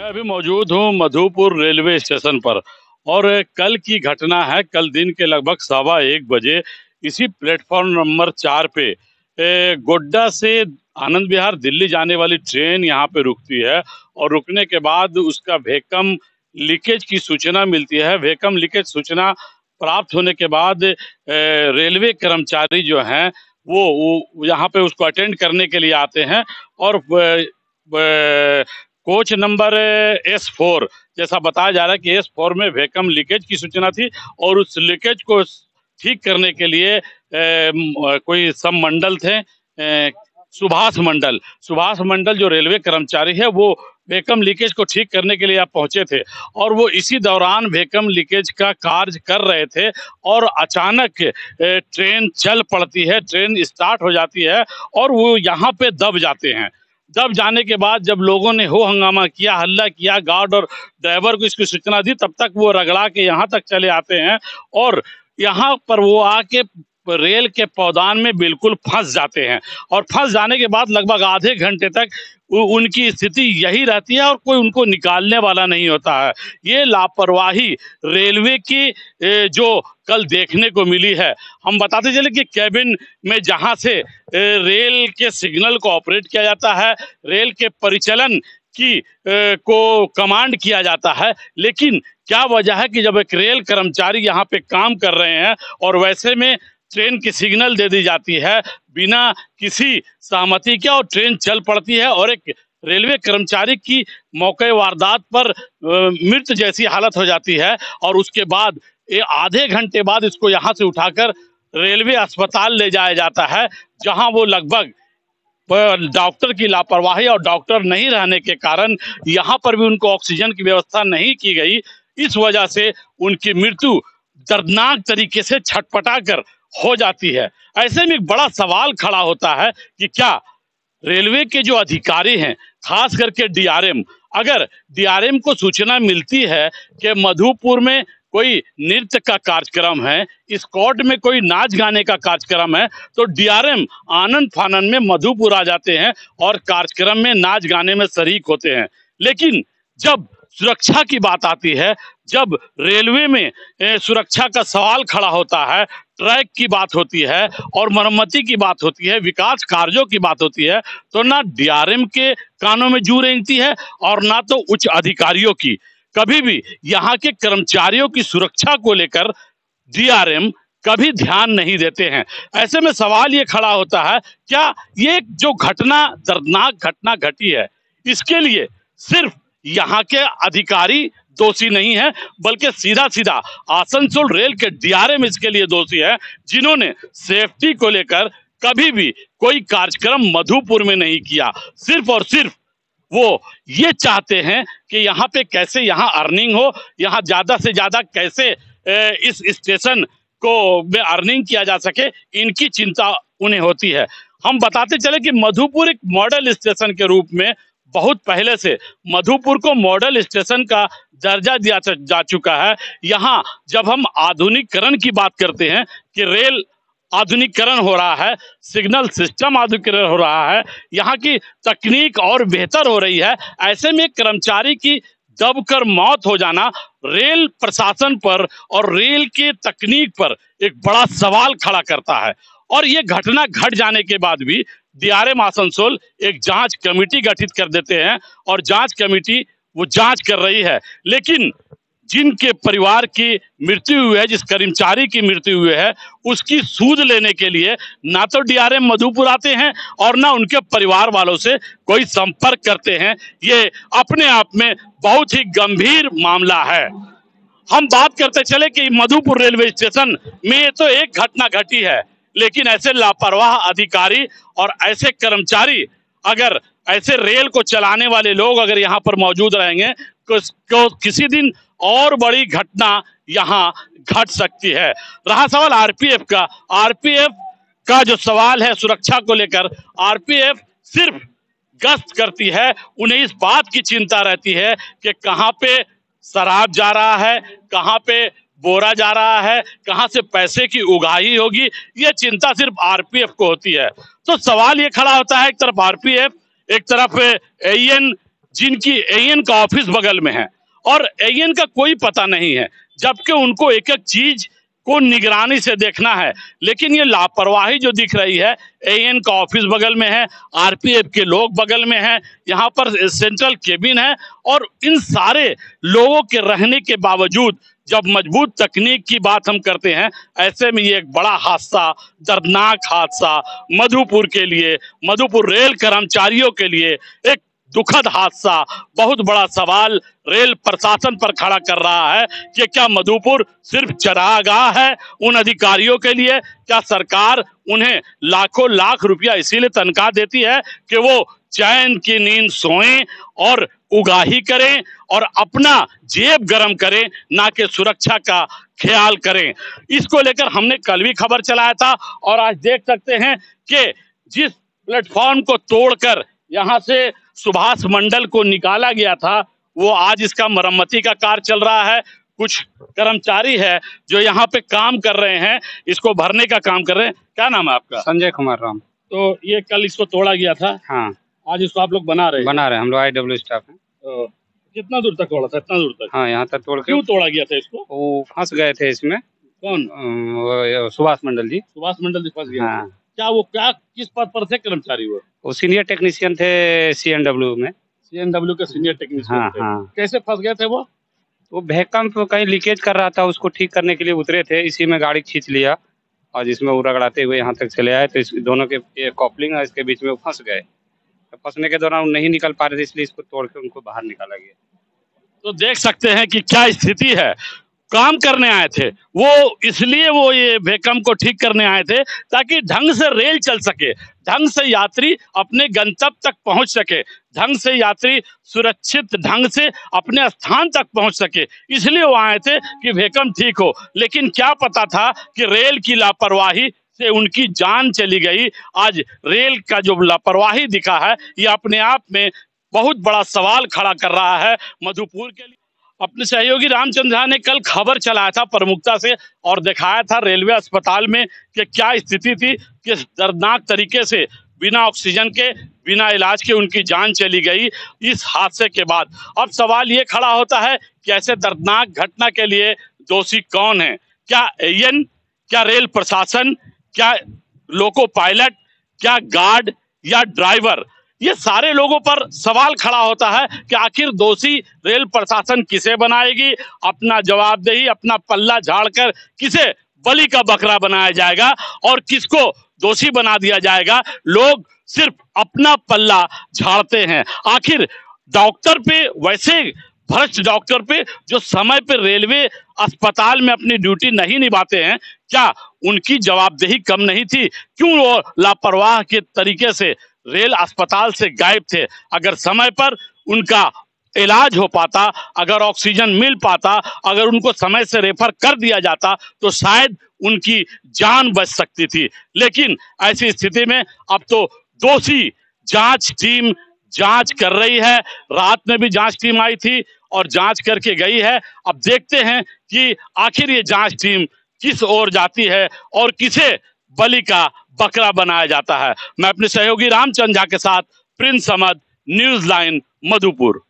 मैं अभी मौजूद हूँ मधुपुर रेलवे स्टेशन पर। और कल की घटना है। कल दिन के लगभग 1:15 बजे इसी प्लेटफॉर्म नंबर 4 पे गोड्डा से आनंद विहार दिल्ली जाने वाली ट्रेन यहाँ पे रुकती है। और रुकने के बाद उसका वेकम लीकेज की सूचना मिलती है। वेकम लीकेज सूचना प्राप्त होने के बाद रेलवे कर्मचारी जो हैं वो यहाँ पे उसको अटेंड करने के लिए आते हैं। और कोच नंबर S4, जैसा बताया जा रहा है कि S4 में वेकम लीकेज की सूचना थी। और उस लीकेज को ठीक करने के लिए कोई सब मंडल थे, सुभाष मंडल जो रेलवे कर्मचारी है वो वेकम लीकेज को ठीक करने के लिए आप पहुंचे थे। और वो इसी दौरान वेकम लीकेज का कार्य कर रहे थे और अचानक ट्रेन चल पड़ती है, ट्रेन स्टार्ट हो जाती है और वो यहाँ पे दब जाते हैं। दब जाने के बाद जब लोगों ने हो हंगामा किया, हल्ला किया, गार्ड और ड्राइवर को इसकी सूचना दी, तब तक वो रगड़ा के यहाँ तक चले आते हैं। और यहाँ पर वो आके रेल के पौधान में बिल्कुल फंस जाते हैं। और फंस जाने के बाद लगभग आधे घंटे तक उनकी स्थिति यही रहती है और कोई उनको निकालने वाला नहीं होता है। ये लापरवाही रेलवे की जो कल देखने को मिली है। हम बताते चले कि कैबिन में जहां से रेल के सिग्नल को ऑपरेट किया जाता है, रेल के परिचालन की को कमांड किया जाता है, लेकिन क्या वजह है कि जब एक रेल कर्मचारी यहाँ पे काम कर रहे हैं और वैसे में ट्रेन की सिग्नल दे दी जाती है बिना किसी सहमति के और ट्रेन चल पड़ती है और एक रेलवे कर्मचारी की मौके वारदात पर मृत जैसी हालत हो जाती है। और उसके बाद आधे घंटे बाद इसको यहाँ से उठाकर रेलवे अस्पताल ले जाया जाता है, जहां वो लगभग डॉक्टर की लापरवाही और डॉक्टर नहीं रहने के कारण यहाँ पर भी उनको ऑक्सीजन की व्यवस्था नहीं की गई। इस वजह से उनकी मृत्यु दर्दनाक तरीके से छटपटा कर हो जाती है। ऐसे में एक बड़ा सवाल खड़ा होता है कि क्या रेलवे के जो अधिकारी हैं, खास करके DRM, अगर DRM को सूचना मिलती है कि मधुपुर में कोई नृत्य का कार्यक्रम है, स्कॉट में कोई नाच गाने का कार्यक्रम है, तो DRM आनंद फानन में मधुपुर आ जाते हैं और कार्यक्रम में नाच गाने में शरीक होते हैं। लेकिन जब सुरक्षा की बात आती है, जब रेलवे में सुरक्षा का सवाल खड़ा होता है, ट्रैक की बात होती है और मरम्मती की बात होती है, विकास कार्यों की बात होती है, तो ना DRM के कानों में जू रेंगती है और ना तो उच्च अधिकारियों की। कभी भी यहाँ के कर्मचारियों की सुरक्षा को लेकर DRM कभी ध्यान नहीं देते हैं। ऐसे में सवाल ये खड़ा होता है, क्या ये जो घटना, दर्दनाक घटना घटी है, इसके लिए सिर्फ यहाँ के अधिकारी दोषी नहीं है, बल्कि सीधा सीधा आसनसोल रेल के DRM इसके लिए दोषी है, जिन्होंने सेफ्टी को लेकर कभी भी कोई कार्यक्रम मधुपुर में नहीं किया। सिर्फ और सिर्फ वो ये चाहते हैं कि यहाँ पे कैसे यहाँ अर्निंग हो, यहाँ ज्यादा से ज्यादा कैसे इस स्टेशन को में अर्निंग किया जा सके, इनकी चिंता उन्हें होती है। हम बताते चले कि मधुपुर एक मॉडल स्टेशन के रूप में बहुत पहले से मधुपुर को मॉडल स्टेशन का दर्जा दिया जा चुका है। यहाँ जब हम आधुनिकीकरण की बात करते हैं कि रेल आधुनिकीकरण हो रहा है, सिग्नल सिस्टम आधुनिकीकरण हो रहा है, यहाँ की तकनीक और बेहतर हो रही है, ऐसे में कर्मचारी की दबकर मौत हो जाना रेल प्रशासन पर और रेल के तकनीक पर एक बड़ा सवाल खड़ा करता है। और ये घटना घट जाने के बाद भी DRM आसनसोल एक जांच कमेटी गठित कर देते हैं और जांच कमेटी वो जांच कर रही है। लेकिन जिनके परिवार की मृत्यु हुई है, जिस कर्मचारी की मृत्यु हुई है, उसकी सूद लेने के लिए ना तो DRM मधुपुर आते हैं और ना उनके परिवार वालों से कोई संपर्क करते हैं। ये अपने आप में बहुत ही गंभीर मामला है। हम बात करते चले कि मधुपुर रेलवे स्टेशन में तो एक घटना घटी है, लेकिन ऐसे लापरवाह अधिकारी और ऐसे कर्मचारी, अगर ऐसे रेल को चलाने वाले लोग अगर यहाँ पर मौजूद रहेंगे तो किसी दिन और बड़ी घटना यहाँ घट सकती है। रहा सवाल RPF का, RPF का जो सवाल है सुरक्षा को लेकर, RPF सिर्फ गश्त करती है, उन्हें इस बात की चिंता रहती है कि कहाँ पे शराब जा रहा है, कहाँ पे बोरा जा रहा है, कहां से पैसे की उगाही होगी, ये चिंता सिर्फ RPF को होती है। तो सवाल ये खड़ा होता है, एक तरफ RPF, एक तरफ AN जिनकी एएन का ऑफिस बगल में है और एएन का कोई पता नहीं है, जबकि उनको एक एक चीज को निगरानी से देखना है। लेकिन ये लापरवाही जो दिख रही है, एएन का ऑफिस बगल में है, आरपीएफ के लोग बगल में हैं, यहाँ पर सेंट्रल केबिन है और इन सारे लोगों के रहने के बावजूद जब मजबूत तकनीक की बात हम करते हैं, ऐसे में ये एक बड़ा हादसा, दर्दनाक हादसा मधुपुर के लिए, मधुपुर रेल कर्मचारियों के लिए एक दुखद हादसा, बहुत बड़ा सवाल रेल प्रशासन पर खड़ा कर रहा है कि क्या मधुपुर सिर्फ चरागाह है उन अधिकारियों के लिए? क्या सरकार उन्हें लाखों लाख रुपया इसीलिए तनख्वाह देती है कि वो चैन की नींद सोएं और उगाही करें और अपना जेब गरम करें, ना कि सुरक्षा का ख्याल करें? इसको लेकर हमने कल भी खबर चलाया था और आज देख सकते हैं कि जिस प्लेटफॉर्म को तोड़कर यहाँ से सुभाष मंडल को निकाला गया था, वो आज इसका मरम्मती का कार्य चल रहा है। कुछ कर्मचारी है जो यहाँ पे काम कर रहे हैं, इसको भरने का काम कर रहे हैं। क्या नाम है आपका? संजय कुमार राम। तो ये कल इसको तोड़ा गया था, हाँ, आज इसको आप लोग बना रहे हैं? हम लोग IW स्टाफ हैं। तो कितना दूर तक तोड़ा था? इतना दूर तक? हाँ, यहाँ तक तोड़ के। क्यों तोड़ा गया था इसको? वो फंस गए थे इसमें। कौन? सुभाष मंडल जी। सुभाष मंडल जी फंस गया? हाँ। क्या किस पद पर थे कर्मचारी? वो सीनियर टेक्नीशियन थे CNW में। CNW के सीनियर टेक्नीशियन हाँ, थे। हाँ। कैसे फंस गए थे वो? वो भैकम तो कहीं लीकेज कर रहा था, उसको ठीक करने के लिए उतरे थे, इसी में गाड़ी खींच लिया और जिसमें वो रगड़ाते हुए यहाँ तक चले आए, तो इस दोनों के ये कॉपलिंग है, इसके बीच में वो फंस गए। तो फंसने के दौरान नहीं निकल पा रहे थे, इसलिए इसको तोड़ के उनको बाहर निकाला गया। तो देख सकते हैं कि क्या स्थिति है। काम करने आए थे वो, इसलिए वो ये भैकम को ठीक करने आए थे ताकि ढंग से रेल चल सके, ढंग से यात्री अपने गंतव्य तक पहुंच सके, ढंग से यात्री सुरक्षित ढंग से अपने स्थान तक पहुंच सके, इसलिए वो आए थे कि भैकम ठीक हो। लेकिन क्या पता था कि रेल की लापरवाही से उनकी जान चली गई। आज रेल का जो लापरवाही दिखा है, ये अपने आप में बहुत बड़ा सवाल खड़ा कर रहा है मधुपुर के लिए। अपने सहयोगी रामचंद्र झा ने कल खबर चलाया था प्रमुखता से और दिखाया था रेलवे अस्पताल में कि क्या स्थिति थी, किस दर्दनाक तरीके से बिना ऑक्सीजन के, बिना इलाज के उनकी जान चली गई इस हादसे के बाद। अब सवाल ये खड़ा होता है कि ऐसे दर्दनाक घटना के लिए दोषी कौन है? क्या एएन, क्या रेल प्रशासन, क्या लोको पायलट, क्या गार्ड या ड्राइवर? ये सारे लोगों पर सवाल खड़ा होता है कि आखिर दोषी रेल प्रशासन किसे बनाएगी? अपना जवाबदेही, अपना पल्ला झाड़कर किसे बलि का बकरा बनाया जाएगा और किसको दोषी बना दिया जाएगा? लोग सिर्फ अपना पल्ला झाड़ते हैं। आखिर डॉक्टर पे, वैसे भ्रष्ट डॉक्टर पे जो समय पर रेलवे अस्पताल में अपनी ड्यूटी नहीं निभाते हैं, क्या उनकी जवाबदेही कम नहीं थी? क्यों वो लापरवाह के तरीके से रेल अस्पताल से गायब थे? अगर समय पर उनका इलाज हो पाता, अगर ऑक्सीजन मिल पाता, अगर उनको समय से रेफर कर दिया जाता तो शायद उनकी जान बच सकती थी। लेकिन ऐसी स्थिति में अब तो दोषी जांच टीम जांच कर रही है। रात में भी जांच टीम आई थी और जांच करके गई है। अब देखते हैं कि आखिर ये जांच टीम किस ओर जाती है और किसे बलि का बकरा बनाया जाता है। मैं अपने सहयोगी रामचंद्र झा के साथ Prince Ahmad, news line, Madhupur.